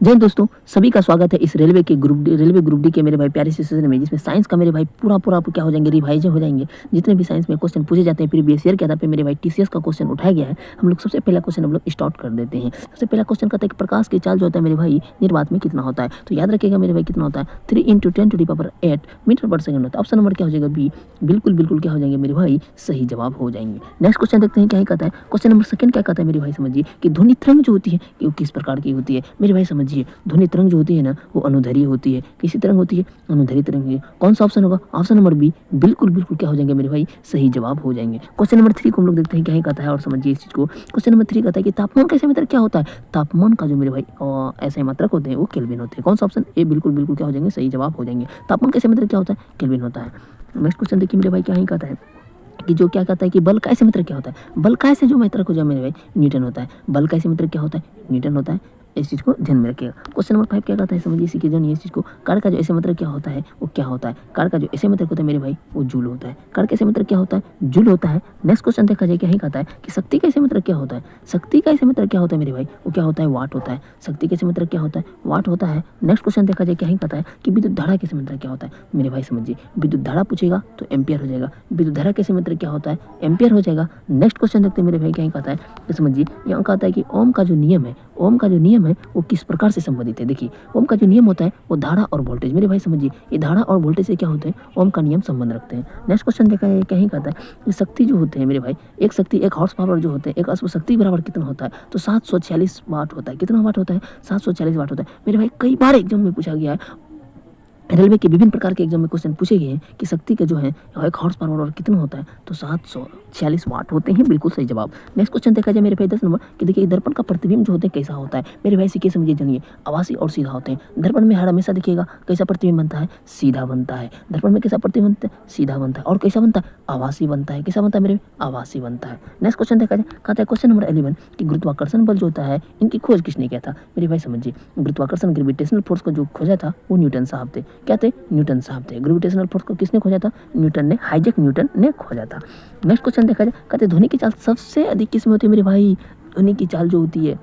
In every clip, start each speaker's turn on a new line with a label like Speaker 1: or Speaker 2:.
Speaker 1: जय हिंद दोस्तों, सभी का स्वागत है इस रेलवे ग्रुप डी के मेरे भाई प्यारे से सेशन में, जिसमें साइंस का मेरे भाई पूरा आप क्या हो जाएंगे, रिवाइज हो जाएंगे। जितने भी साइंस में क्वेश्चन पूछे जाते हैं प्रीवियस ईयर के आधार पे मेरे भाई टीसीएस का क्वेश्चन उठाया गया है। हम लोग सबसे पहला क्वेश्चन हम लोग स्टार्ट कर देते हैं। सबसे पहला क्वेश्चन कहता है कि प्रकाश की चाल जो होता है मेरे भाई निर्वात में कितना होता है। तो याद रखिएगा मेरे भाई कितना होता है, 3 × 10⁸ मीटर पर सेकंड होता है। ऑप्शन नंबर क्या हो जाएगा, बी। बिल्कुल क्या हो जाएंगे मेरे भाई, सही जवाब हो जाएंगे। नेक्स्ट क्वेश्चन देखते हैं क्या कहता है। क्वेश्चन नंबर सेकंड क्या कहता है मेरे भाई, समझिए कि ध्वनि तरंग जो होती है वो किस प्रकार की होती है। मेरे भाई समझिए, ध्वनि तरंग जो होती है ना वो अनुदैर्ध्य होती है। किसी तरंग होती है, अनुदैर्ध्य तरंग होती है। कौन सा ऑप्शन होगा, ऑप्शन नंबर बी। बिल्कुल क्या हो जाएंगे मेरे भाई, सही जवाब हो जाएंगे। क्वेश्चन नंबर 3 को हम लोग देखते हैं क्या ही कहता है और समझिए इस चीज को। क्वेश्चन नंबर 3 कहता है कि तापमान का मात्रक क्या होता है। तापमान का जो मेरे भाई ऐसे मात्रक होते हैं वो केल्विन होते हैं। कौन सा ऑप्शन ए, बिल्कुल क्या हो जाएंगे, सही जवाब हो जाएंगे। तापमान का मात्रक क्या होता है, केल्विन होता है। नेक्स्ट क्वेश्चन देखिए मेरे भाई क्या ही कहता है कि जो क्या कहता है कि बल का ऐसे मात्रक क्या होता है। बल का ऐसे जो मात्रक हो जाए मेरे भाई, न्यूटन होता है। बल का ऐसे मात्रक क्या होता है, न्यूटन होता है। इस चीज़ को ध्यान में रखिएगा। क्वेश्चन नंबर 5 क्या कहता है, समझिए इसी के जानिए इस चीज़ को। कार्य का जो ऐसे मात्रक क्या होता है वो क्या होता है। कार्य का जो ऐसे मात्रक होता है मेरे भाई वो जूल होता है। कार्य का ऐसे मात्रक क्या होता है, जूल होता है। नेक्स्ट क्वेश्चन देखा जाए क्या ही कहता है कि शक्ति का ऐसे मात्रक क्या होता है। शक्ति का ऐसे मात्रक क्या होता है मेरे भाई, वो क्या होता है, वाट होता है। शक्ति का ऐसे मात्रक क्या होता है, वाट होता है। नेक्स्ट क्वेश्चन देखा जाए क्या ही कहता है कि विद्युत धारा के ऐसे मात्रक क्या होता है। मेरे भाई समझिए, विद्युत धारा पूछेगा तो एम्पियर हो जाएगा। विद्युत धारा के ऐसे मात्रक क्या होता है, एम्पियर हो जाएगा। नेक्स्ट क्वेश्चन देखते हैं मेरे भाई क्या ही कहता है कि समझिए, यहाँ कहता है कि ओम का जो नियम है, ओम का जो नियम है वो किस प्रकार से संबंधित है। देखिए ओम का जो नियम होता है वो धारा और वोल्टेज, मेरे भाई समझिए ये धारा और वोल्टेज से क्या होते हैं, ओम का नियम संबंध रखते हैं। नेक्स्ट क्वेश्चन देखा है क्या ही कहता है कि शक्ति जो होते हैं मेरे भाई, एक शक्ति एक हॉर्स पावर जो होते हैं, एक अश्व शक्ति बराबर कितना होता है, तो 746 वाट होता है। कितना वाट होता है, 746 वाट होता है। मेरे भाई कई बार एग्जाम में पूछा गया है, रेलवे के विभिन्न प्रकार के एग्जाम में क्वेश्चन पूछे गए हैं कि शक्ति का जो है एक हॉर्स पावर और कितना होता है, तो 746 वाट होते हैं। बिल्कुल सही जवाब। नेक्स्ट क्वेश्चन देखा जाए मेरे भाई 10 नंबर कि देखिए दर्पण का प्रतिबिंब जो होते हैं कैसा होता है। मेरे भाई सीखे समझिए जानिए, आवासी और सीधा होते हैं। दर्पण में हर हमेशा देखिएगा कैसा प्रतिबिंब बनता है, सीधा बनता है। दर्पण में कैसा प्रतिबिंब बनता है, सीधा बनता है। और कैसा बनता है, आवासी बनता है। कैसा बनता है मेरे, आवासी बनता है। नेक्स्ट क्वेश्चन देखा जाए कहता है क्वेश्चन नंबर 11 कि गुरुत्वाकर्षण बल जो होता है इनकी खोज किसने किया था। मेरे भाई समझिए, गुरुत्वाकर्षण ग्रेविटेशनल फोर्स को जो खोजा था वो न्यूटन साहब थे। क्या थे, न्यूटन साहब थे। ग्रेविटेशनल फोर्स को किसने खोजा था, न्यूटन ने, आइजैक न्यूटन ने खोजा था। नेक्स्ट क्वेश्चन देखा जाए कहते ध्वनि की चाल सबसे अधिक किस में होती है मेरे भाई। ध्वनि की चाल जो होती है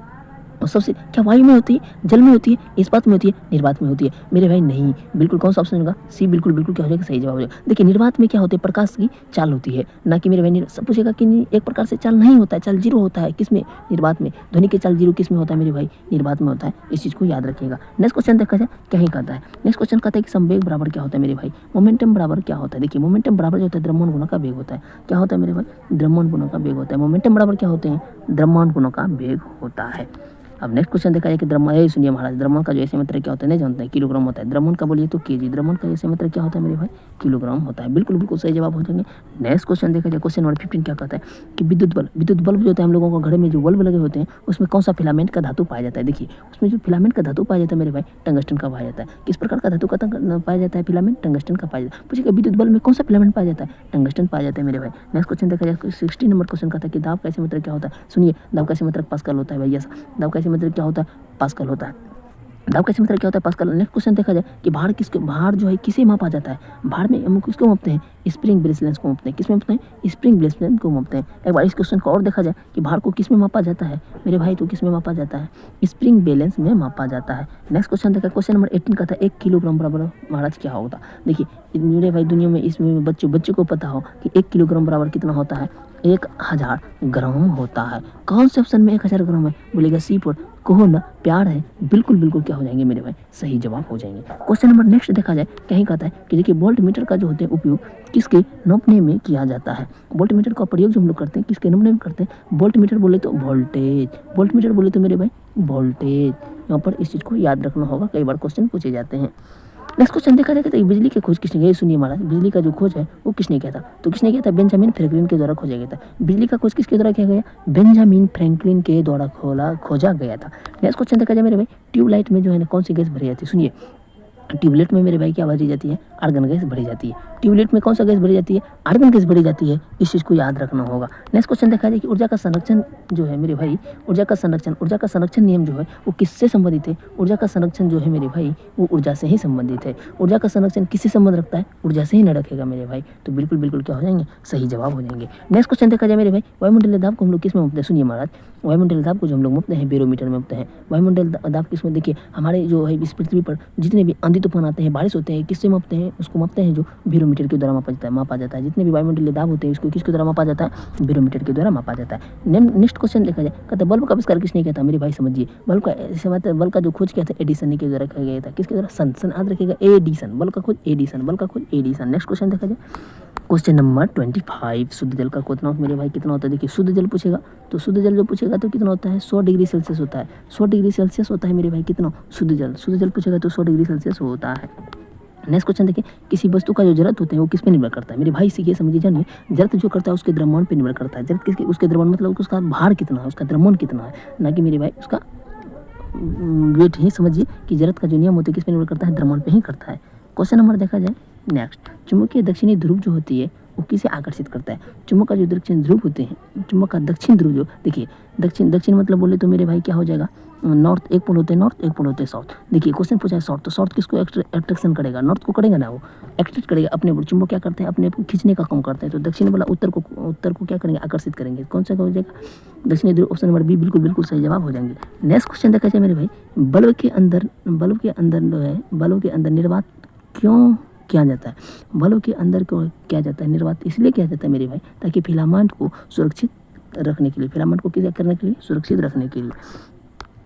Speaker 1: और सबसे क्या वायु में होती है, जल में होती है, इस्पात में होती है, निर्वात में होती है। मेरे भाई नहीं, बिल्कुल कौन सा ऑप्शन होगा, सी। बिल्कुल क्या हो जाएगा, सही जवाब हो जाएगा। देखिए निर्वात में क्या होती है, प्रकाश की चाल होती है, ना कि मेरे भाई सब पूछेगा कि एक प्रकार से चाल नहीं होता है, चाल जीरो होता है। किसमें, निर्वात में। ध्वनि की चाल जीरो किस में होता है मेरे भाई, निर्वात में होता है। इस चीज़ को याद रखिएगा। नेक्स्ट क्वेश्चन देखा जाए क्या ही कहता है। नेक्स्ट क्वेश्चन कहता है कि संवेग बराबर क्या होता है मेरे भाई, मोमेंटम बराबर क्या होता है। देखिए मोमेंटम बराबर जो होता है द्रव्यमान गुणा का वेग होता है। क्या होता है मेरे भाई, द्रव्यमान गुणा का वेग होता है। मोमेंटम बराबर क्या होते हैं, द्रव्यमान गुणा का वेग होता है। अब नेक्स्ट क्वेश्चन देखा जाए कि द्रव्यमान, ये सुनिए महाराज, द्रव्यमान का जो ऐसे मात्रक क्या होता है नहीं जानते हैं, किलोग्राम होता है। द्रव्यमान का बोलिए तो केजी। द्रव्यमान का ऐसे मात्रक क्या होता है मेरे भाई, किलोग्राम होता है। बिल्कुल सही जवाब हो जाएंगे। नेक्स्ट क्वेश्चन देखा जाए क्वेश्चन नंबर 15 क्या कहता है कि विद्युत बल्ब जो होता है हम लोगों को घर में जो बल्ब लगे होते हैं उसमें कौन सा फिलामेंट का धातु पाया जाता है। देखिए उसमें जो फिलामेंट का धातु पाया जाता है मेरे भाई, टंगस्टन का पाया जाता है। किस प्रकार का धातु का पाया जाता है, फिलामेंट टंगस्टन का पाया जाता है। पूछिएगा विद्युत बल्ब में कौन सा फिलामेंट पाया जाता है, टंगस्टन पाया जाता है मेरे भाई। नेक्स्ट क्वेश्चन देखा जाए 16 नंबर क्वेश्चन कहता है कि दाब का ऐसे मात्रक क्या होता है। सुनिए, दाब का ऐसे मात्रक पास्कल होता है भैया। दाब का ऐसे मात्रक क्या होता है, पास्कल होता है। दाब का ऐसे मात्रक क्या होता है, पास्कल। नेक्स्ट क्वेश्चन देखा जाए कि भार जो है किसे मापा जाता है। भार में हम किसको मापते हैं, स्प्रिंग ब्रेसलेंस को मापते हैं। किस में मापते हैं, स्प्रिंग ब्रेसलेंस को मापते हैं। एक बार इस क्वेश्चन को और देखा जाए कि भार को किस में मापा जाता है मेरे भाई, तो किस में मापा जाता है, स्प्रिंग बैलेंस में मापा जाता है। नेक्स्ट क्वेश्चन देखा क्वेश्चन नंबर 18 का था 1 किलोग्राम बराबर महाराज क्या होता। देखिए मेरे भाई दुनिया में इसमें बच्चों को पता हो कि 1 किलोग्राम बराबर कितना होता है, 1000 ग्राम होता है। कौन से ऑप्शन में 1000 ग्राम है, बोलेगा सी फॉर कौन, प्यार है। बिल्कुल क्या हो जाएंगे मेरे भाई, सही जवाब हो जाएंगे। क्वेश्चन नंबर नेक्स्ट देखा जाए क्या ही कहता है कि देखिए वोल्ट मीटर का जो होते हैं उपयोग किसके नापने में किया जाता है। वोल्ट मीटर का प्रयोग जो हम लोग करते हैं किसके नापने में करते हैं, वोल्ट मीटर बोले तो वोल्टेज, वोल्ट मीटर बोले तो मेरे भाई वोल्टेज। यहाँ पर इस चीज़ को याद रखना होगा, कई बार क्वेश्चन पूछे जाते हैं। नेक्स्ट क्वेश्चन देखा जाए तो बिजली की खोज किसने की, सुनिए महाराज, बिजली का जो खोज है वो किसने किया था, तो किसने किया था, बेंजामिन फ्रैंकलिन के द्वारा खोजा गया था। बिजली का खोज किसके द्वारा किया गया, बेंजामिन फ्रैंकलिन के द्वारा खोजा गया था। नेक्स्ट क्वेश्चन देखा जाए मेरे भाई, ट्यूबलाइट में जो है ना कौन सी गैस भरी जाती है। सुनिए ट्यूबलेट में मेरे भाई क्या भरी जाती है, आर्गन गैस भरी जाती है। ट्यूबलेट में कौन सा गैस भरी जाती है, आर्गन गैस भरी जाती है। इस चीज़ को याद रखना होगा। नेक्स्ट क्वेश्चन देखा जाए कि ऊर्जा का संरक्षण जो है मेरे भाई, ऊर्जा का संरक्षण नियम जो है वो किससे संबंधित है। ऊर्जा का संरक्षण जो है मेरे भाई वो ऊर्जा से ही संबंधित है। ऊर्जा का संरक्षण किससे संबंध रखता है, ऊर्जा से ही न रखेगा मेरे भाई। तो बिल्कुल बिल्कुल क्या हो जाएंगे, सही जवाब हो जाएंगे। नेक्स्ट क्वेश्चन देखा जाए मेरे भाई, वायुमंडलीय दाब को हम लोग किस में मापते हैं। सुनिए महाराज, वायुमंडलीय दाब को जो हम लोग मापते हैं बैरोमीटर में मापते हैं। वायुमंडलीय दाब किसमें, देखिए हमारे जो है इस पृथ्वी पर जितने भी आंधी तूफान आते हैं, बारिश होते हैं, किससे मापते हैं, उसको मापते हैं जो बैरोमीटर के द्वारा मापा जाता है। जितने भी वायुमंडलीय दाब होते हैं उसको किसके द्वारा मापा जाता है, बैरोमीटर के द्वारा मापा जाता है। नेक्स्ट क्वेश्चन देखा जाए, कहते हैं बल्ब का आविष्कार किसने किया था। मेरे भाई समझिए, बल्ब का जो खोज किया था एडिसन ने के द्वारा किया गया था। किसके द्वारा, सन याद रखिएगा, एडिसन। बल्ब का खोज एडिसन। नेक्स्ट क्वेश्चन देखा जाए, क्वेश्चन नंबर 25, शुद्ध जल का कितना मेरे भाई कितना होता है। देखिए शुद्ध जल पूछेगा तो शुद्ध जल जो पूछेगा तो कितना होता है, 100 डिग्री सेल्सियस होता है। 100 डिग्री सेल्सियस होता है मेरे भाई कितना, शुद्ध जल पूछेगा तो 100 डिग्री सेल्सियस होता है। नेक्स्ट क्वेश्चन देखिए, किसी वस्तु का जो जड़त्व होता है वो किस पे निर्भर करता है। मेरे भाई सीखिए समझिए जानिए, जड़त्व जो करता है उसके द्रव्यमान पे निर्भर करता है। जड़त्व किसके, उसके द्रव्यमान मतलब उसका भार कितना है, उसका द्रव्यमान कितना है, ना कि मेरे भाई उसका वेट ही। समझिए कि जड़त्व का जो नियम होता है किस पे निर्भर करता है, द्रव्यमान पे ही करता है। क्वेश्चन नंबर देखा जाए नेक्स्ट, चुंबकीय दक्षिणी ध्रुव जो होती है वो किसे आकर्षित करता है। चुंबक का जो दक्षिण ध्रुव होते हैं, चुंबक का दक्षिण ध्रुव जो, देखिए दक्षिण मतलब बोले तो मेरे भाई क्या हो जाएगा, नॉर्थ। एक पोल होते हैं नॉर्थ, एक पोल होते हैं साउथ। देखिए क्वेश्चन पूछा है साउथ, तो साउथ किसको अट्रैक्शन करेगा, नॉर्थ को करेगा ना, वो अट्रैक्ट करेगा अपने ऊपर। चुंबक क्या करते हैं, अपने को खींचने का काम करते हैं। तो दक्षिण वाला उत्तर को क्या करेंगे, आकर्षित करेंगे। कौन सा हो जाएगा, दक्षिणी ध्रुव। ऑप्शन नंबर बी बिल्कुल सही जवाब हो जाएंगे। नेक्स्ट क्वेश्चन देखा जाए मेरे भाई, बल्ब के अंदर जो है, बल्ब के अंदर निर्वात क्यों किया जाता है। बल्ब के अंदर क्यों किया जाता है निर्वात, इसलिए किया जाता है मेरे भाई ताकि फिलामेंट को सुरक्षित रखने के लिए, फिलामेंट को क्या करने के लिए, सुरक्षित रखने के लिए।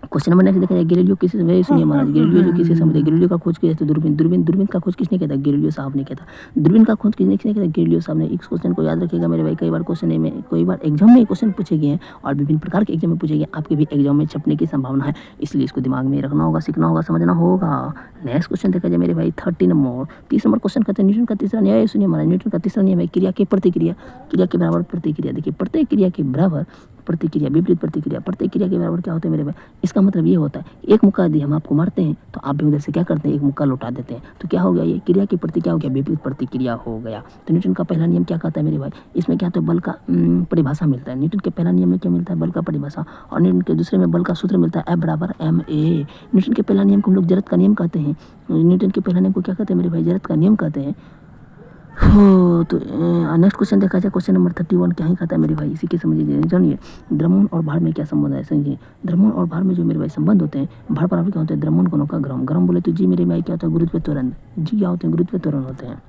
Speaker 1: क्वेश्चन नंबर नेक्स्ट देखा जाए, गैलीलियो किसे, सुनिए महाराज, गैलीलियो जो किसे समझे, गैलीलियो का खोज किया था दूरबीन का खोज किसने किया था, गैलीलियो साहब ने किया था। दूरबीन का खोज किसने किया था, गैलीलियो साहब ने। इस क्वेश्चन को याद रखिएगा मेरे भाई, कई बार एग्जाम में क्वेश्चन पूछे गए हैं और विभिन्न प्रकार के एग्जाम में पूछे गए, आपके भी एग्जाम में छपने की संभावना है, इसलिए इसको दिमाग में रखना होगा, सीखना होगा, समझना होगा। नेक्स्ट क्वेश्चन देखा जाए मेरे भाई 30 नंबर क्वेश्चन कहते हैं, न्यूटन का तीसरा नियम। सुनिए महाराज, न्यूटन का तीसरा नियम है क्रिया के बराबर प्रतिक्रिया। देखिए प्रतिक्रिया के बराबर प्रतिक्रिया, विपरीत प्रतिक्रिया के बराबर क्या होता है मेरे भाई, इसका मतलब ये होता है एक मुक्का यदि हम आपको मारते हैं तो आप भी उधर से क्या करते हैं, एक मुक्का लौटा देते हैं। तो क्या हो गया, ये क्रिया की प्रतिक्रिया हो गया, विपरीत प्रतिक्रिया हो गया। तो न्यूटन का पहला नियम क्या कहता है मेरे भाई, इसमें क्या होता है, बल का परिभाषा मिलता है। न्यूटन के पहला नियम में क्या मिलता है, बल का परिभाषा, और न्यूटन के दूसरे में बल का सूत्र मिलता है, F=ma। न्यूटन के पहला नियम को हम लोग जड़त्व का नियम कहते हैं। न्यूटन के पहला नियम को क्या कहते हैं मेरे भाई, जड़त्व का नियम कहते हैं। तो नेक्स्ट क्वेश्चन देखा जाए, क्वेश्चन नंबर 31 क्या ही कहता है मेरे भाई, इसी के समझिए जानिए, द्रव्यमान और भार में क्या संबंध है। समझिए द्रव्यमान और भार में जो मेरे भाई संबंध होते हैं, भार बराबर क्या होते हैं, द्रव्यमान गुणों का ग्राम बोले तो जी मेरे भाई क्या होता है, गुरुत्व त्वरण। जी क्या होते हैं, गुरुत्व त्वरण होते हैं।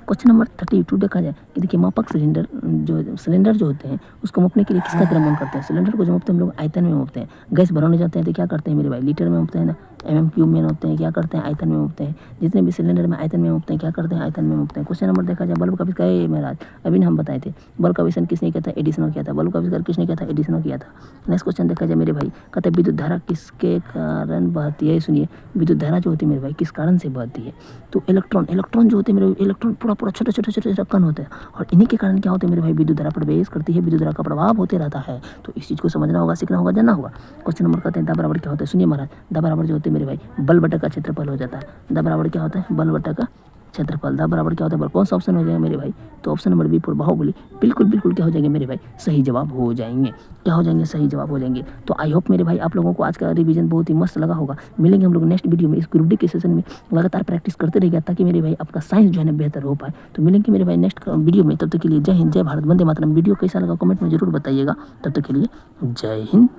Speaker 1: क्वेश्चन नंबर 32 देखा जाए कि देखिए मापक सिलेंडर जो होते हैं उसको मापने के लिए किसका द्रव्यमान करते हैं। सिलेंडर को जो मापते हैं हम लोग आयतन में मापते हैं। गैस भरवाने जाते हैं तो क्या करते हैं मेरे भाई, लीटर में मापते हैं ना, mm³ में मापते हैं, क्या करते हैं, आयतन में मापते हैं। जितने भी सिलेंडर में आयतन में मापते हैं, क्या करते हैं, आयतन में मापते हैं। क्वेश्चन नंबर देखा जाए, बल्ब का आविष्कार महाराज अभी हम बताए थे, बल्ब का आविष्कार किसने किया था, एडिसन ने किया था। बल्ब का आविष्कार किसने किया था, एडिसन ने किया था। नेक्स्ट क्वेश्चन देखा जाए मेरे भाई, कहते हैं विद्युत धारा किसके कारण बहती है। सुनिए विद्युत धारा जो होती है मेरे भाई किस कारण से बहती है, तो इलेक्ट्रॉन जो होते हैं मेरे, इलेक्ट्रॉन पूरा छोटे कण होते हैं और इन्हीं के कारण क्या होते हैं मेरे भाई, विद्युत धारा प्रवेश करती है, विद्युत धारा का प्रभाव होते रहता है। तो इस चीज़ को समझना होगा, सीखना होगा, जानना होगा। क्वेश्चन नंबर कहते हैं द बराबर क्या होता है। सुनिए महाराज, द बराबर जो होते हैं मेरे भाई बल बटा का क्षेत्रफल हो जाता है। द बराबर क्या होता है, बल बटा का क्षेत्रफल। द बराबर क्या होता है, कौन सा ऑप्शन हो जाएगा मेरे भाई, तो ऑप्शन नंबर बी पर बाहुबली। बिल्कुल क्या हो जाएंगे मेरे भाई, सही जवाब हो जाएंगे। क्या हो जाएंगे, सही जवाब हो जाएंगे। तो आई होप मेरे भाई आप लोगों को आज का रिवीजन बहुत ही मस्त लगा होगा। मिलेंगे हम लोग नेक्स्ट वीडियो में, इस ग्रुप डी के सेशन में लगातार प्रैक्टिस करते रहिएगा ताकि मेरे भाई आपका साइंस जो है ना बेहतर हो पाए। तो मिलेंगे मेरे भाई नेक्स्ट वीडियो में, तब तक के लिए जय हिंद, जय भारत, वंदे मातरम। वीडियो कैसा लगा कमेंट में जरूर बताइएगा। तब तक के लिए जय हिंद।